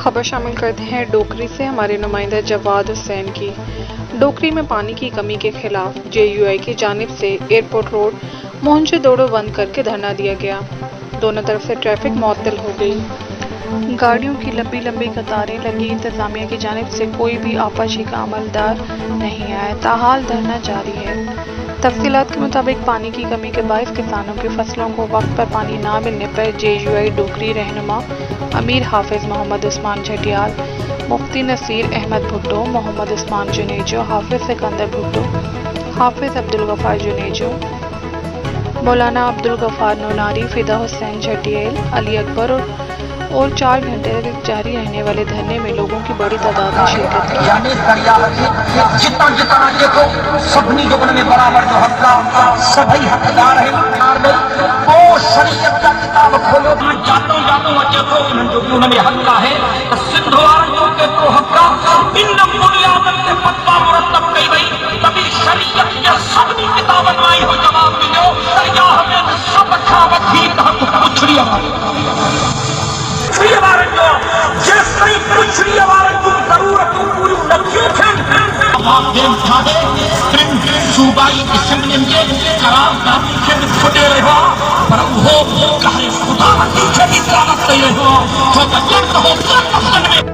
खबर शामिल करते हैं डोकरी से हमारे नुमाइंदा जवाद हुसैन की। डोकरी में पानी की कमी के खिलाफ JUI की जानिब से एयरपोर्ट रोड मोहनजोदड़ो बंद करके धरना दिया गया। दोनों तरफ से ट्रैफिक मुअत्तल हो गई, गाड़ियों की लंबी लंबी कतारें लगी। इंतजामिया की जानिब से कोई भी आपाशी का अमलदार नहीं आया, ताहाल धरना जारी है। तफसीलात के मुताबिक पानी की कमी के बायस किसानों की फसलों को वक्त पर पानी ना मिलने पर JUI डोकरी रहनुमा अमीर हाफिज मोहम्मद उस्मान झटियाल, मुफ्ती नसीर अहमद भुट्टो, मोहम्मद उस्मान जुनेजो, हाफिज सिकंदर भुट्टो, हाफिज अब्दुल गफार जुनेजो, मौलाना अब्दुल गफार नूनारी, फिदा हुसैन झटियाल, अली अकबर और 4 घंटे तक जारी रहने वाले धरने में लोगों की बड़ी तादाद में शिरकत की। जितना जितना देखो सबनी जुगन में बराबर जो हक का सभी हकदार है। वो शरीयत का किताब खोलो, जातो जातो देखो जो भी उन्होंने हक का है तो सिंधुवार जो के तो हक का इन बुनियादत के फतवा मुरतब कई गई, तभी शरीयत के सबनी किताब आई हो जवाब मिलो या हमें सब खावत ही तक कुछ नहीं सूबाई असेंबली में करारदादी के छुटे रहो पर वो कहरे खुदा की दावत दे रहो तो